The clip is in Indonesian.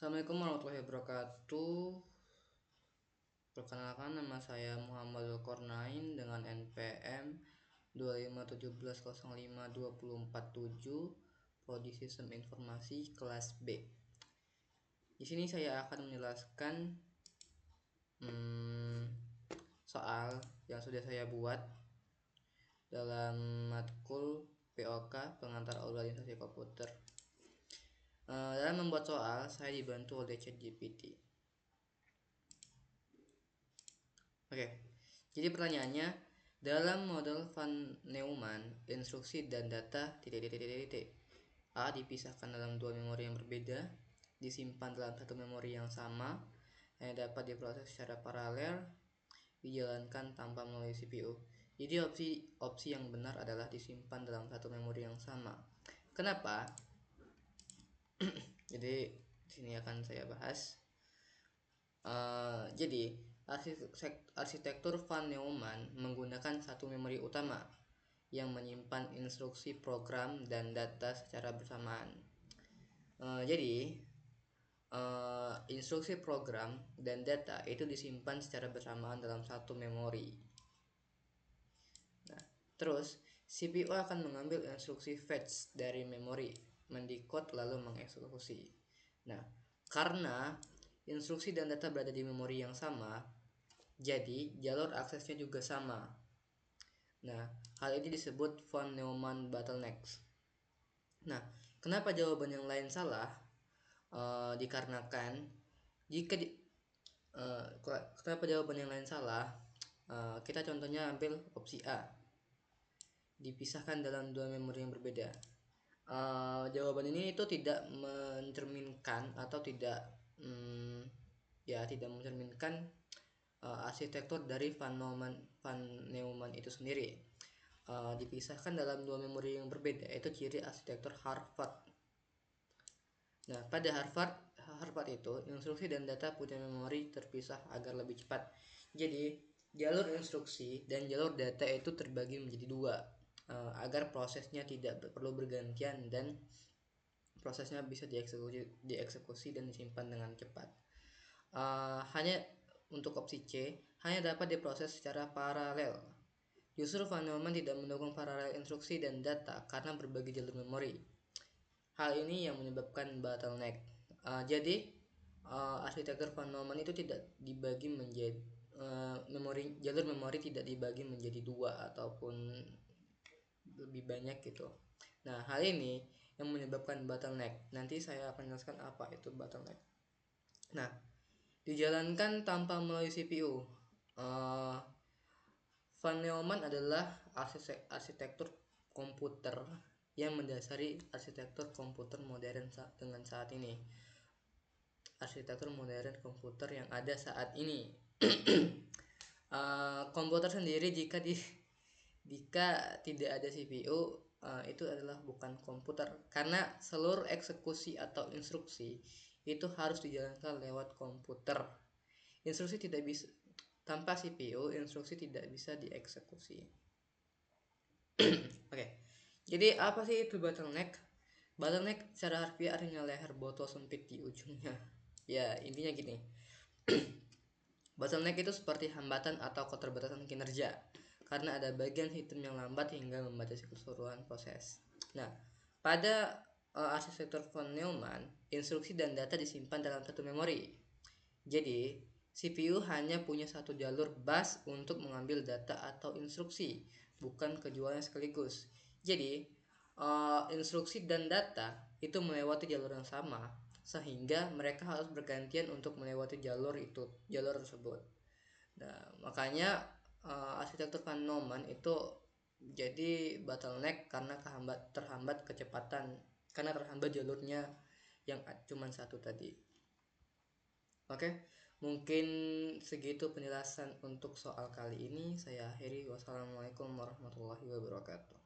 Assalamualaikum warahmatullahi wabarakatuh. Perkenalkan, nama saya Muhammad Zulkarnain dengan NPM 2517052047, Prodi Sistem Informasi kelas B. Di sini saya akan menjelaskan soal yang sudah saya buat dalam matkul POK pengantar organisasi komputer. Dalam membuat soal, saya dibantu oleh ChatGPT. Oke, jadi pertanyaannya, dalam model Van Neumann, instruksi dan data A dipisahkan dalam dua memori yang berbeda, disimpan dalam satu memori yang sama, yang dapat diproses secara paralel, dijalankan tanpa melalui CPU. Jadi opsi yang benar adalah disimpan dalam satu memori yang sama. Kenapa? Jadi sini akan saya bahas. Jadi arsitektur Van Neumann menggunakan satu memori utama yang menyimpan instruksi program dan data secara bersamaan. Instruksi program dan data itu disimpan secara bersamaan dalam satu memori. Nah, terus CPU akan mengambil instruksi fetch dari memori, mendekode lalu mengeksekusi. Nah, karena instruksi dan data berada di memori yang sama, jadi jalur aksesnya juga sama. Nah, hal ini disebut Van Neumann bottlenecks. Nah, kenapa jawaban yang lain salah? Dikarenakan kenapa jawaban yang lain salah? Kita contohnya ambil opsi A, dipisahkan dalam dua memori yang berbeda. Jawaban ini itu tidak mencerminkan atau tidak mencerminkan arsitektur dari Van Neumann itu sendiri. Dipisahkan dalam dua memori yang berbeda, itu ciri arsitektur Harvard. Nah, pada Harvard itu instruksi dan data punya memori terpisah agar lebih cepat. Jadi jalur instruksi dan jalur data itu terbagi menjadi dua, agar prosesnya tidak perlu bergantian dan prosesnya bisa dieksekusi dan disimpan dengan cepat. Hanya untuk opsi C, hanya dapat diproses secara paralel. Justru Van Neumann tidak mendukung paralel instruksi dan data karena berbagi jalur memori. Hal ini yang menyebabkan bottleneck. Jadi arsitektur Van Neumann itu tidak dibagi menjadi jalur memori tidak dibagi menjadi dua ataupun lebih banyak gitu. Nah, hal ini yang menyebabkan bottleneck. Nanti saya akan jelaskan apa itu bottleneck. Nah, dijalankan tanpa melalui CPU. Van Neumann adalah arsitektur komputer yang mendasari arsitektur komputer modern dengan saat ini. Arsitektur modern komputer yang ada saat ini. Komputer sendiri jika tidak ada CPU, itu adalah bukan komputer, karena seluruh eksekusi atau instruksi itu harus dijalankan lewat komputer. Instruksi tidak bisa tanpa CPU, instruksi tidak bisa dieksekusi. Oke. Jadi apa sih itu bottleneck? Bottleneck secara harfiah artinya leher botol sempit di ujungnya. Ya, intinya gini. Bottleneck itu seperti hambatan atau keterbatasan kinerja karena ada bagian sistem yang lambat hingga membatasi keseluruhan proses. Nah, pada arsitektur Van Neumann, instruksi dan data disimpan dalam satu memori. Jadi, CPU hanya punya satu jalur bus untuk mengambil data atau instruksi, bukan keduanya sekaligus. Jadi, instruksi dan data itu melewati jalur yang sama, sehingga mereka harus bergantian untuk melewati jalur tersebut. Nah, makanya arsitektur Van Neumann itu jadi bottleneck karena terhambat kecepatan, karena terhambat jalurnya yang cuma satu tadi. Oke, mungkin segitu penjelasan untuk soal kali ini. Saya akhiri. Wassalamualaikum warahmatullahi wabarakatuh.